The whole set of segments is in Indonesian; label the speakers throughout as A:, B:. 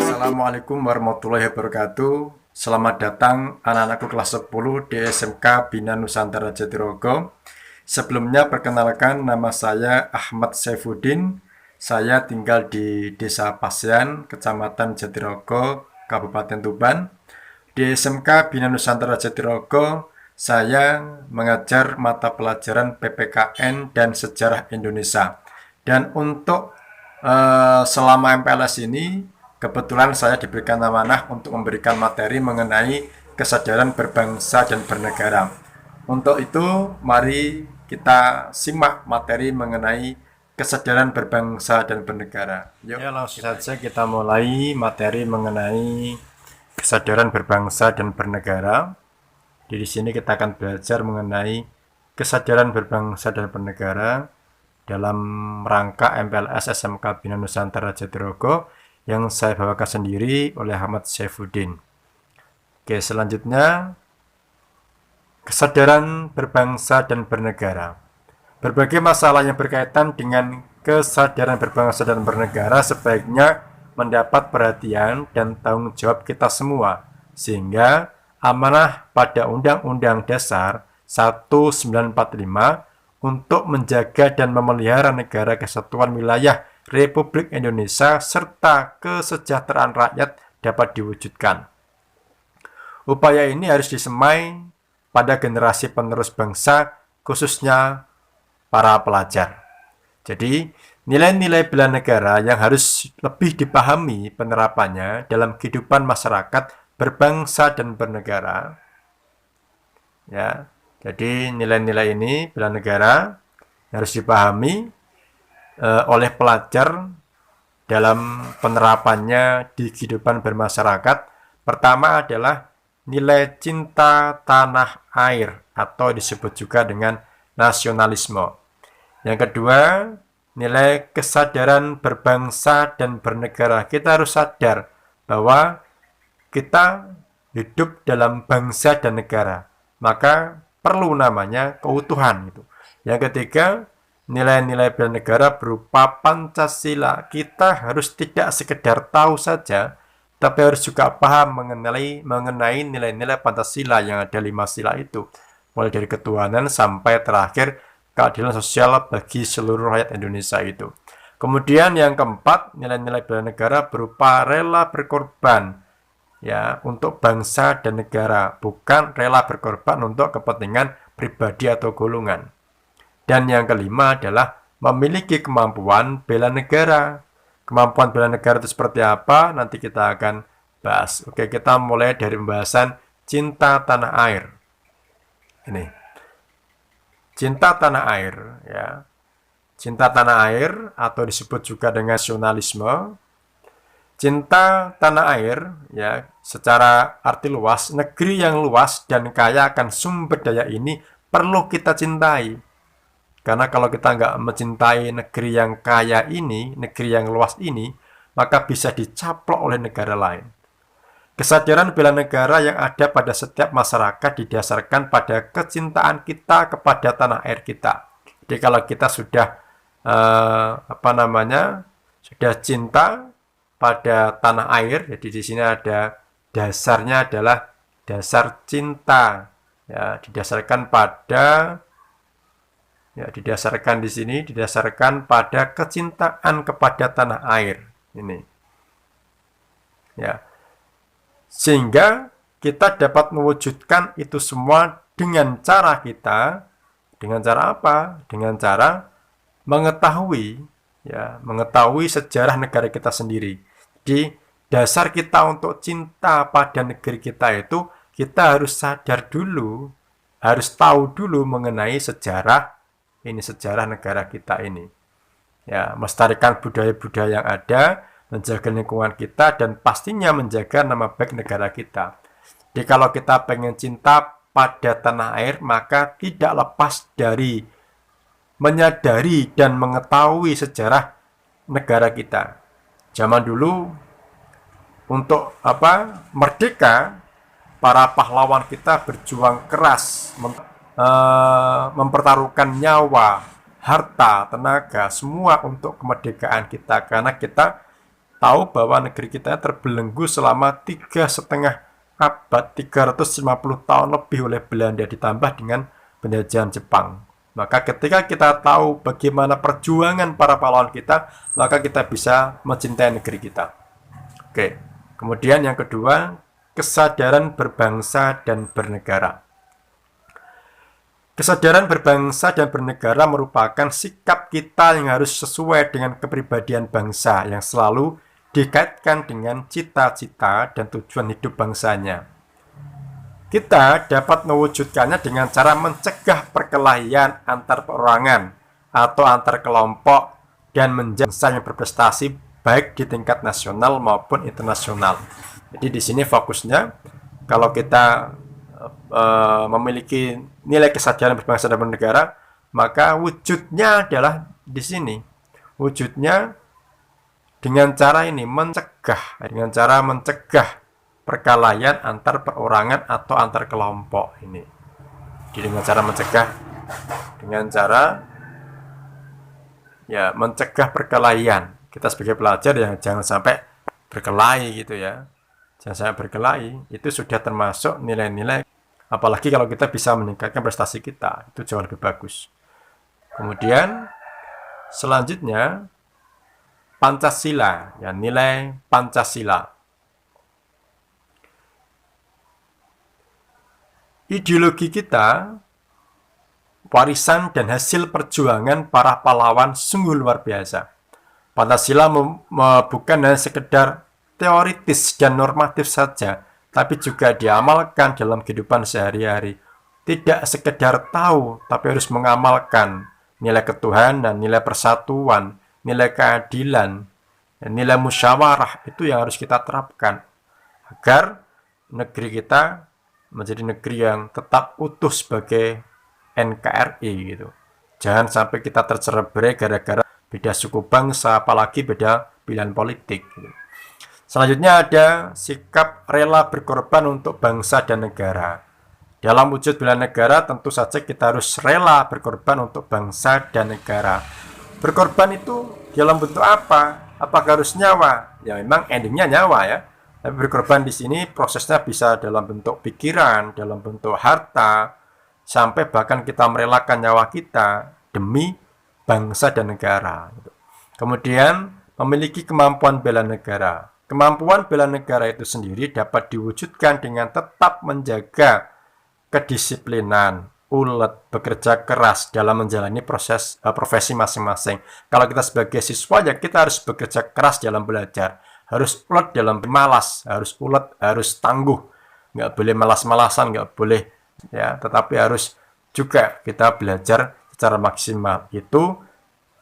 A: Assalamualaikum warahmatullahi wabarakatuh. Selamat datang anak-anakku kelas 10 di SMK Bina Nusantara Jatirogo. Sebelumnya perkenalkan, nama saya Ahmad Saifuddin. Saya tinggal di Desa Pasean, Kecamatan Jatirogo, Kabupaten Tuban. Di SMK Bina Nusantara Jatirogo, saya mengajar mata pelajaran PPKN dan Sejarah Indonesia. Dan untuk selama MPLS ini, kebetulan saya diberikan amanah untuk memberikan materi mengenai kesadaran berbangsa dan bernegara. Untuk itu, mari kita simak materi mengenai kesadaran berbangsa dan bernegara. Yuk. Ya, langsung saja kita mulai materi mengenai kesadaran berbangsa dan bernegara. Di sini kita akan belajar mengenai kesadaran berbangsa dan bernegara dalam rangka MPLS SMK Bina Nusantara Jatirogo yang saya bawakan sendiri oleh Ahmad Saifuddin. Oke, selanjutnya kesadaran berbangsa dan bernegara. Berbagai masalah yang berkaitan dengan kesadaran berbangsa dan bernegara sebaiknya mendapat perhatian dan tanggung jawab kita semua, sehingga amanah pada Undang-Undang Dasar 1945 untuk menjaga dan memelihara negara kesatuan wilayah Republik Indonesia serta kesejahteraan rakyat dapat diwujudkan. Upaya ini harus disemai pada generasi penerus bangsa, khususnya para pelajar. Jadi, nilai-nilai bela negara yang harus lebih dipahami penerapannya dalam kehidupan masyarakat berbangsa dan bernegara. Ya, jadi nilai-nilai ini bela negara harus dipahami oleh pelajar dalam penerapannya di kehidupan bermasyarakat. Pertama adalah nilai cinta tanah air atau disebut juga dengan nasionalisme. Yang kedua, nilai kesadaran berbangsa dan bernegara. Kita harus sadar bahwa kita hidup dalam bangsa dan negara, maka perlu namanya keutuhan itu. Yang ketiga, nilai-nilai bela negara berupa Pancasila. Kita harus tidak sekedar tahu saja, tapi harus juga paham mengenai nilai-nilai Pancasila yang ada 5 sila itu, mulai dari ketuhanan sampai terakhir keadilan sosial bagi seluruh rakyat Indonesia itu. Kemudian yang keempat, nilai-nilai bela negara berupa rela berkorban ya untuk bangsa dan negara, bukan rela berkorban untuk kepentingan pribadi atau golongan. Dan yang kelima adalah memiliki kemampuan bela negara. Kemampuan bela negara itu seperti apa? Nanti kita akan bahas. Oke, kita mulai dari pembahasan cinta tanah air. Ini. Cinta tanah air ya. Cinta tanah air atau disebut juga dengan nasionalisme. Cinta tanah air, ya, secara arti luas, negeri yang luas dan kaya akan sumber daya ini perlu kita cintai. Karena kalau kita nggak mencintai negeri yang kaya ini, negeri yang luas ini, maka bisa dicaplok oleh negara lain. Kesadaran bela negara yang ada pada setiap masyarakat didasarkan pada kecintaan kita kepada tanah air kita. Jadi kalau kita sudah sudah cinta pada tanah air, jadi di sini ada dasarnya adalah dasar cinta, ya, didasarkan pada kecintaan kepada tanah air ini, ya, sehingga kita dapat mewujudkan itu semua dengan cara apa? Dengan cara mengetahui sejarah negara kita sendiri. Di dasar kita untuk cinta pada negeri kita itu, kita harus sadar dulu, harus tahu dulu mengenai sejarah negara kita ini. Ya, melestarikan budaya-budaya yang ada, menjaga lingkungan kita, dan pastinya menjaga nama baik negara kita. Jadi kalau kita pengen cinta pada tanah air, maka tidak lepas dari menyadari dan mengetahui sejarah negara kita. Zaman dulu untuk merdeka, para pahlawan kita berjuang keras, mempertaruhkan nyawa, harta, tenaga, semua untuk kemerdekaan kita. Karena kita tahu bahwa negeri kita terbelenggu selama 3,5 abad, 350 tahun lebih oleh Belanda ditambah dengan penjajahan Jepang. Maka ketika kita tahu bagaimana perjuangan para pahlawan kita, maka kita bisa mencintai negeri kita. Oke. Kemudian yang kedua, kesadaran berbangsa dan bernegara. Kesadaran berbangsa dan bernegara merupakan sikap kita yang harus sesuai dengan kepribadian bangsa yang selalu dikaitkan dengan cita-cita dan tujuan hidup bangsanya. Kita dapat mewujudkannya dengan cara mencegah perkelahian antar perorangan atau antar kelompok dan menjadi bangsa yang berprestasi baik di tingkat nasional maupun internasional. Jadi di sini fokusnya kalau kita memiliki nilai kesadaran berbangsa dan bernegara, maka wujudnya adalah di sini. Wujudnya dengan cara ini dengan cara mencegah perkelahian antar perorangan atau antar kelompok ini. Jadi dengan cara mencegah, dengan cara ya mencegah perkelahian. Kita sebagai pelajar ya jangan sampai berkelahi gitu ya. Jangan sampai berkelahi. Itu sudah termasuk nilai-nilai. Apalagi kalau kita bisa meningkatkan prestasi kita, itu jauh lebih bagus. Kemudian selanjutnya Pancasila, ya nilai Pancasila. Ideologi kita, warisan dan hasil perjuangan para pahlawan sungguh luar biasa. Pancasila bukan hanya sekedar teoritis dan normatif saja, tapi juga diamalkan dalam kehidupan sehari-hari. Tidak sekedar tahu, tapi harus mengamalkan nilai ketuhanan, nilai persatuan, nilai keadilan, dan nilai musyawarah. Itu yang harus kita terapkan agar negeri kita menjadi negeri yang tetap utuh sebagai NKRI gitu. Jangan sampai kita tercerai gara-gara beda suku bangsa, apalagi beda pilihan politik gitu. Selanjutnya ada sikap rela berkorban untuk bangsa dan negara. Dalam wujud bela negara tentu saja kita harus rela berkorban untuk bangsa dan negara. Berkorban itu dalam bentuk apa? Apakah harus nyawa? Ya memang endingnya nyawa ya. Tapi berkorban di sini prosesnya bisa dalam bentuk pikiran, dalam bentuk harta, sampai bahkan kita merelakan nyawa kita demi bangsa dan negara. Kemudian memiliki kemampuan bela negara. Kemampuan bela negara itu sendiri dapat diwujudkan dengan tetap menjaga kedisiplinan, ulet, bekerja keras dalam menjalani profesi masing-masing. Kalau kita sebagai siswa ya kita harus bekerja keras dalam belajar, harus ulet dalam malas, harus ulet, harus tangguh, nggak boleh malas-malasan, nggak boleh ya, tetapi harus juga kita belajar secara maksimal. Itu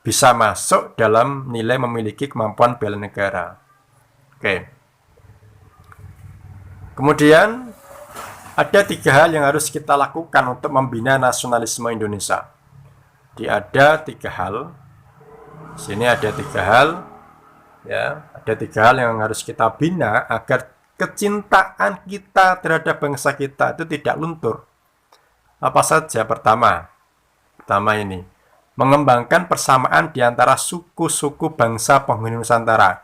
A: bisa masuk dalam nilai memiliki kemampuan bela negara. Oke. Kemudian ada 3 hal yang harus kita lakukan untuk membina nasionalisme Indonesia. Ada 3 hal. Sini ada 3 hal. Ya, ada 3 hal yang harus kita bina agar kecintaan kita terhadap bangsa kita itu tidak luntur. Apa saja? Pertama ini, mengembangkan persamaan di antara suku-suku bangsa penghuni Nusantara.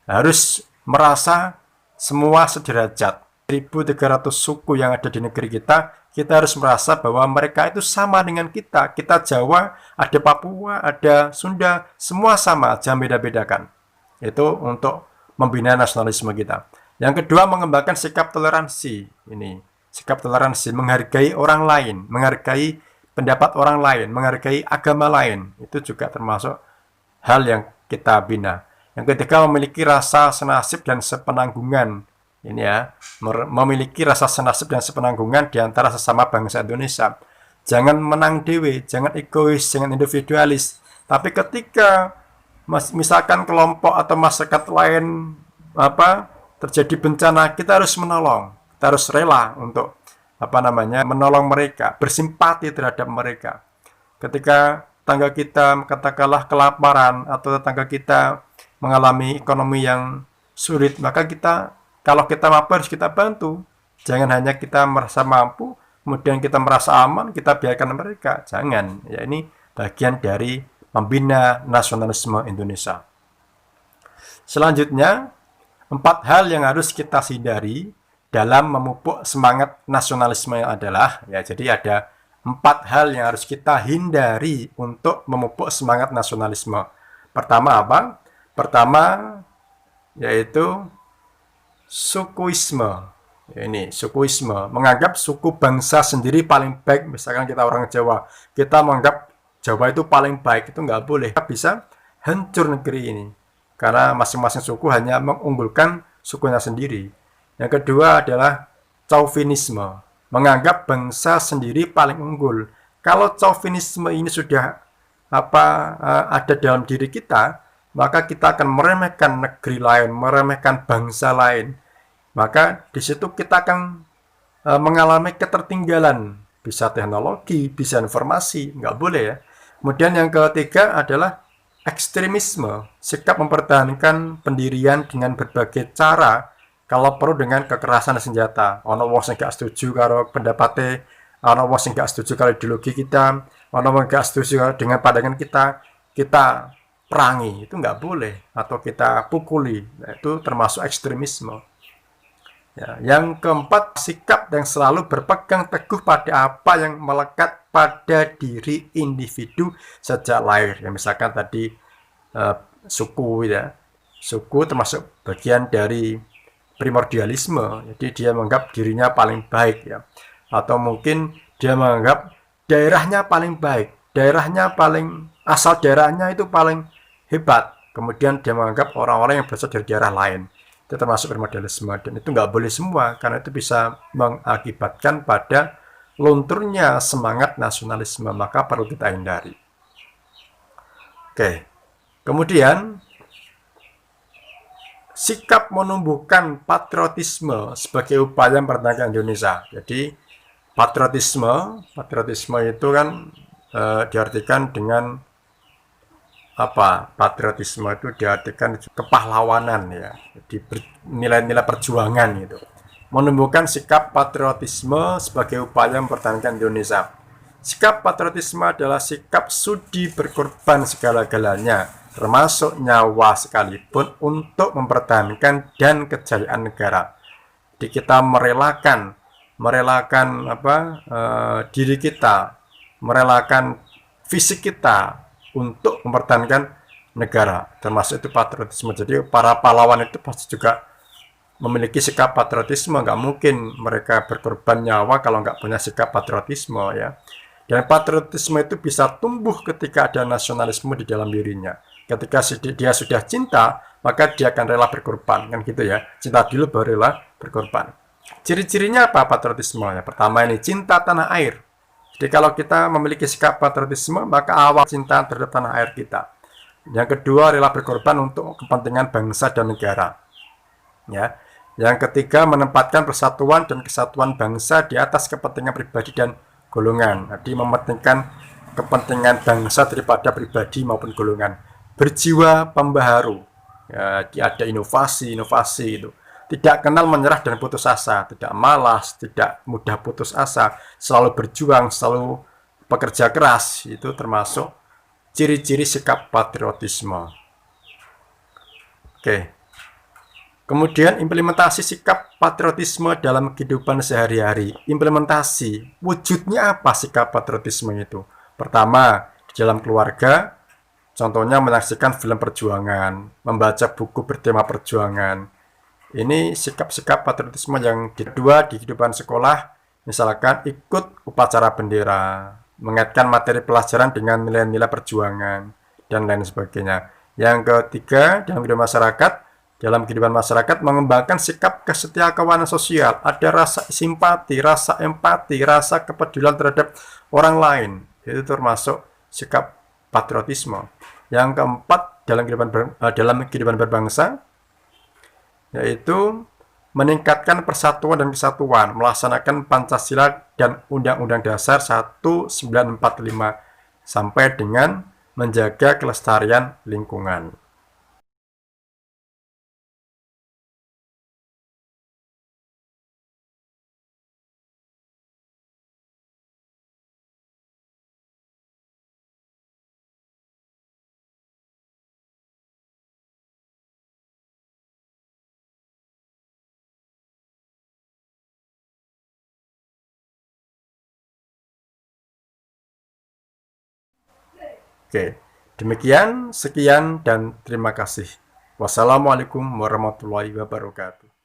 A: Harus merasa semua sederajat. 1.300 suku yang ada di negeri kita harus merasa bahwa mereka itu sama dengan kita. Kita Jawa, ada Papua, ada Sunda, semua sama, jangan beda-bedakan. Itu untuk membina nasionalisme kita. Yang kedua, mengembangkan sikap toleransi. Ini, sikap toleransi, menghargai orang lain, menghargai pendapat orang lain, menghargai agama lain. Itu juga termasuk hal yang kita bina. Yang ketiga, memiliki rasa senasib dan sepenanggungan. Ini ya, memiliki rasa senasib dan sepenanggungan di antara sesama bangsa Indonesia. Jangan menang dewe, jangan egois, jangan individualis. Tapi ketika misalkan kelompok atau masyarakat lain terjadi bencana, kita harus menolong. Kita harus rela untuk menolong mereka, bersimpati terhadap mereka. Ketika tetangga kita katakanlah kelaparan atau tetangga kita mengalami ekonomi yang sulit, maka kalau kita mampu harus kita bantu. Jangan hanya kita merasa mampu, kemudian kita merasa aman, kita biarkan mereka. Jangan. Ya ini bagian dari membina nasionalisme Indonesia. Selanjutnya, 4 hal yang harus kita hindari dalam memupuk semangat nasionalisme adalah, ya, jadi ada 4 hal yang harus kita hindari untuk memupuk semangat nasionalisme. Pertama apa? Pertama yaitu sukuisme. Ini sukuisme, menganggap suku bangsa sendiri paling baik. Misalkan kita orang Jawa, kita menganggap Jawa itu paling baik, itu nggak boleh. Kita bisa hancur negeri ini karena masing-masing suku hanya mengunggulkan sukunya sendiri. Yang kedua adalah chauvinisme, menganggap bangsa sendiri paling unggul. Kalau chauvinisme ini sudah ada dalam diri kita, maka kita akan meremehkan negeri lain, meremehkan bangsa lain. Maka di situ kita akan mengalami ketertinggalan, bisa teknologi, bisa informasi, nggak boleh ya. Kemudian yang ketiga adalah ekstremisme, sikap mempertahankan pendirian dengan berbagai cara, kalau perlu dengan kekerasan senjata. Ono wong sing gak setuju karo pendapatnya, ono wong sing gak setuju karo ideologi kita, ono wong gak setuju dengan pandangan kita perangi, itu nggak boleh, atau kita pukuli. Nah, itu termasuk ekstremisme. Ya, yang keempat, sikap yang selalu berpegang teguh pada apa yang melekat pada diri individu sejak lahir. Ya, misalkan tadi suku, ya, suku termasuk bagian dari primordialisme. Jadi dia menganggap dirinya paling baik, ya, atau mungkin dia menganggap daerahnya paling baik, daerahnya paling, asal daerahnya itu paling hebat. Kemudian dia menganggap orang-orang yang berasal dari daerah lain itu termasuk primordialisme, dan itu nggak boleh semua karena itu bisa mengakibatkan pada lunturnya semangat nasionalisme, maka perlu kita hindari. Oke, kemudian sikap menumbuhkan patriotisme sebagai upaya mempertahankan Indonesia. Jadi patriotisme itu kan diartikan dengan apa? Patriotisme itu diartikan kepahlawanan, ya, di nilai-nilai perjuangan gitu. Menumbuhkan sikap patriotisme sebagai upaya mempertahankan Indonesia. Sikap patriotisme adalah sikap sudi berkorban segala-galanya, termasuk nyawa sekalipun, untuk mempertahankan dan kejayaan negara. Jadi kita merelakan diri kita, merelakan fisik kita untuk mempertahankan negara, termasuk itu patriotisme. Jadi para pahlawan itu pasti juga memiliki sikap patriotisme. Nggak mungkin mereka berkorban nyawa kalau nggak punya sikap patriotisme, ya. Dan patriotisme itu bisa tumbuh ketika ada nasionalisme di dalam dirinya. Ketika dia sudah cinta, maka dia akan rela berkorban, kan gitu ya. Cinta dulu baru rela berkorban. Ciri-cirinya apa patriotisme? Ya, pertama ini cinta tanah air. Jadi kalau kita memiliki sikap patriotisme, maka awal cinta terhadap tanah air kita. Yang kedua, rela berkorban untuk kepentingan bangsa dan negara. Ya. Yang ketiga, menempatkan persatuan dan kesatuan bangsa di atas kepentingan pribadi dan golongan. Jadi mementingkan kepentingan bangsa daripada pribadi maupun golongan. Berjiwa pembaharu. Ya, ada inovasi itu. Tidak kenal menyerah dan putus asa, tidak malas, tidak mudah putus asa, selalu berjuang, selalu bekerja keras. Itu termasuk ciri-ciri sikap patriotisme. Oke. Kemudian implementasi sikap patriotisme dalam kehidupan sehari-hari. Implementasi, wujudnya apa sikap patriotisme itu? Pertama, di dalam keluarga, contohnya menyaksikan film perjuangan, membaca buku bertema perjuangan. Ini sikap-sikap patriotisme. Yang kedua, di kehidupan sekolah, misalkan ikut upacara bendera, mengaitkan materi pelajaran dengan nilai-nilai perjuangan, dan lain sebagainya. Yang ketiga, dalam kehidupan masyarakat mengembangkan sikap kesetiakawanan sosial, ada rasa simpati, rasa empati, rasa kepedulian terhadap orang lain. Itu termasuk sikap patriotisme. Yang keempat, dalam kehidupan berbangsa, yaitu meningkatkan persatuan dan kesatuan, melaksanakan Pancasila dan Undang-Undang Dasar 1945 sampai dengan menjaga kelestarian lingkungan. Oke, demikian, sekian, dan terima kasih. Wassalamualaikum warahmatullahi wabarakatuh.